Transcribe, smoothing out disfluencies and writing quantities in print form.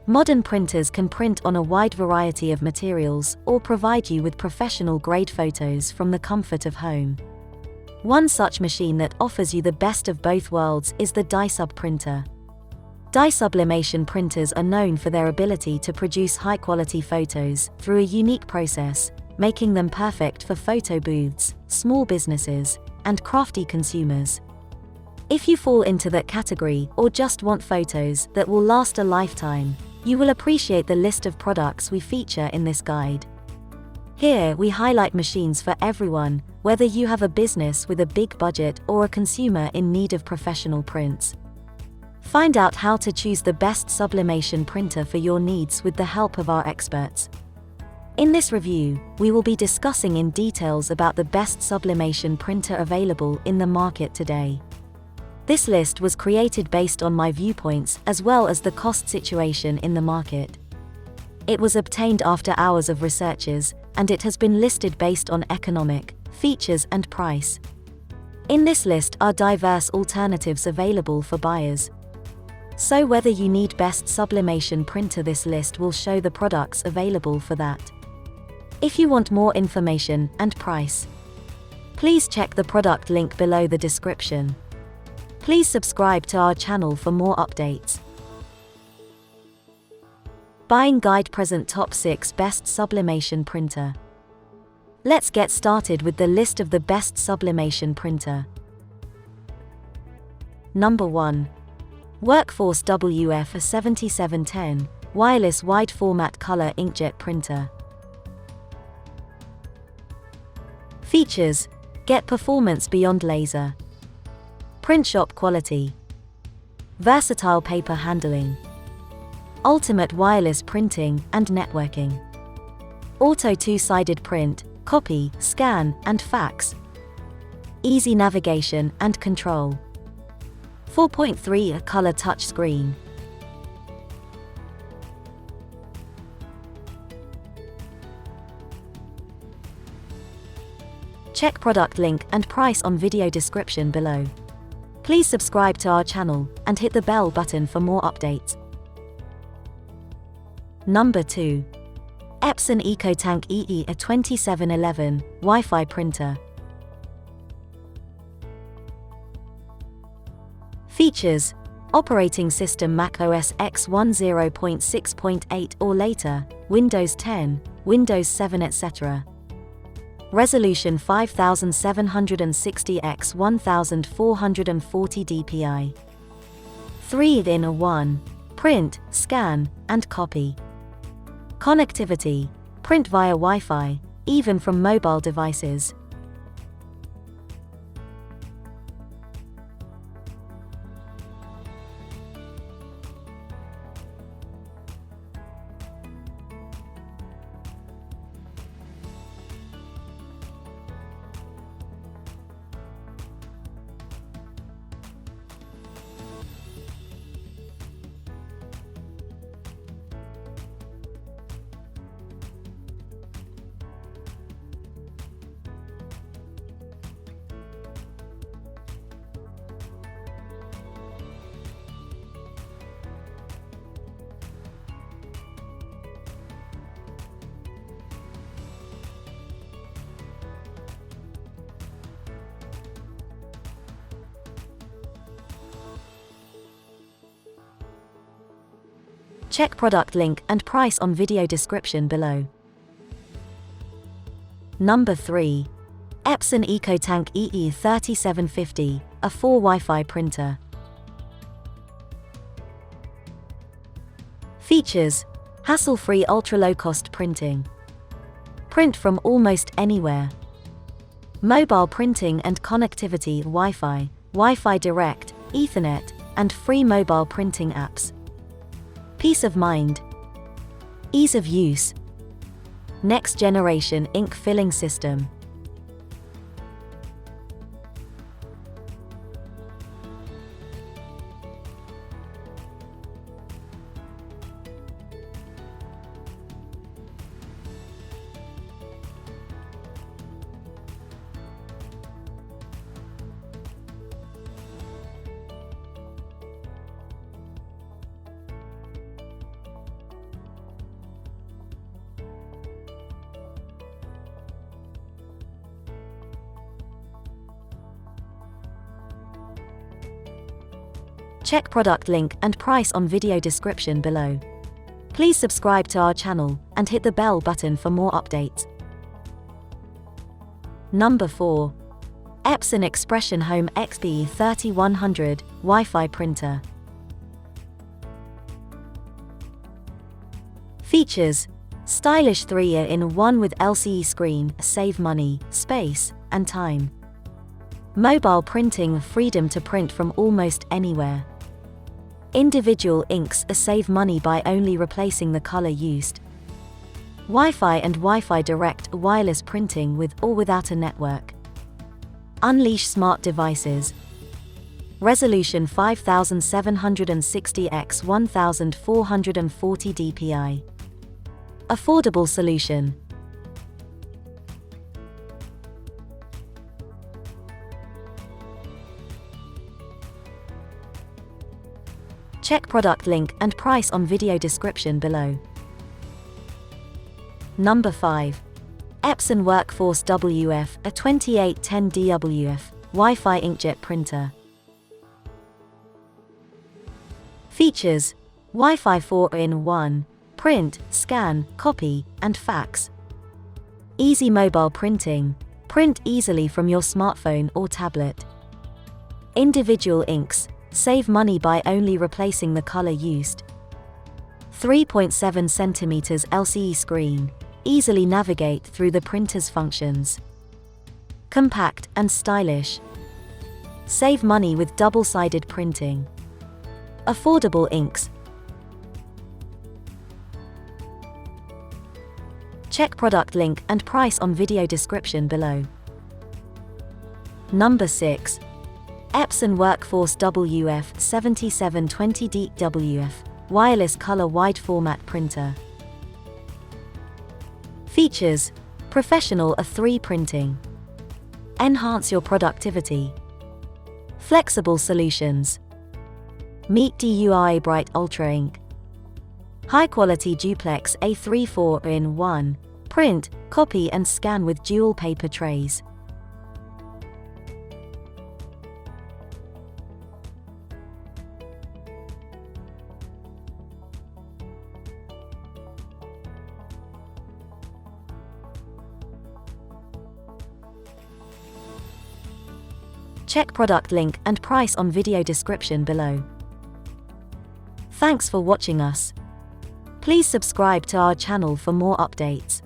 Modern printers can print on a wide variety of materials or provide you with professional-grade photos from the comfort of home. One such machine that offers you the best of both worlds is the dye-sub printer. Dye sublimation printers are known for their ability to produce high-quality photos through a unique process, making them perfect for photo booths, small businesses, and crafty consumers. If you fall into that category or just want photos that will last a lifetime, you will appreciate the list of products we feature in this guide. Here we highlight machines for everyone, whether you have a business with a big budget or a consumer in need of professional prints. Find out how to choose the best sublimation printer for your needs with the help of our experts. In this review, we will be discussing in details about the best sublimation printer available in the market today. This list was created based on my viewpoints as well as the cost situation in the market. It was obtained after hours of researches, and it has been listed based on economic, features and price. In this list are diverse alternatives available for buyers. So whether you need best sublimation printer, this list will show the products available for that. If you want more information and price, please check the product link below the description. Please subscribe to our channel for more updates. Buying Guide Present Top 6 Best Sublimation Printer. Let's get started with the list of the best sublimation printer. Number 1. Workforce WF7710 Wireless Wide Format Color Inkjet Printer. Features: get performance beyond laser. Print shop quality. Versatile paper handling. Ultimate wireless printing and networking. Auto two-sided print, copy, scan, and fax. Easy navigation and control. 4.3 color touchscreen. Check product link and price on video description below. Please subscribe to our channel and hit the bell button for more updates. Number 2. Epson EcoTank EE2711 Wi-Fi Printer. Features: operating system Mac OS X 10.6.8 or later, Windows 10, Windows 7 etc. Resolution 5760 x 1440 dpi. 3-in-1. Print, scan, and copy. Connectivity: print via Wi-Fi, even from mobile devices. Check product link and price on video description below. Number 3. Epson EcoTank EE3750, a 4 Wi-Fi printer. Features: hassle-free ultra-low-cost printing. Print from almost anywhere. Mobile printing and connectivity: Wi-Fi, Wi-Fi Direct, Ethernet, and free mobile printing apps. Peace of mind. Ease of use. Next generation ink filling system. Check product link and price on video description below. Please subscribe to our channel and hit the bell button for more updates. Number 4. Epson Expression Home XP3100 Wi-Fi Printer. Features: stylish 3-in-1 with LCD screen, save money, space, and time. Mobile printing, freedom to print from almost anywhere. Individual inks, save money by only replacing the color used. Wi-Fi and Wi-Fi direct wireless printing with or without a network. Unleash smart devices. Resolution 5760 x 1440 dpi. Affordable solution. Check product link and price on video description below. Number 5. Epson Workforce WF, a 2810 DWF Wi-Fi Inkjet Printer. Features: Wi-Fi 4-in-1, print, scan, copy, and fax. Easy mobile printing, print easily from your smartphone or tablet. Individual inks, save money by only replacing the color used. 3.7 cm LCD screen, easily navigate through the printer's functions. Compact and stylish. Save money with double-sided printing. Affordable inks. Check product link and price on video description below. Number 6. Epson Workforce WF 7720 DWF Wireless Color Wide Format Printer. Features: professional A3 printing. Enhance your productivity. Flexible solutions. Meet DUI Bright Ultra Ink. High quality duplex A3 4-in-1, print, copy and scan with dual paper trays. Check product link and price on video description below. Thanks for watching us. Please subscribe to our channel for more updates.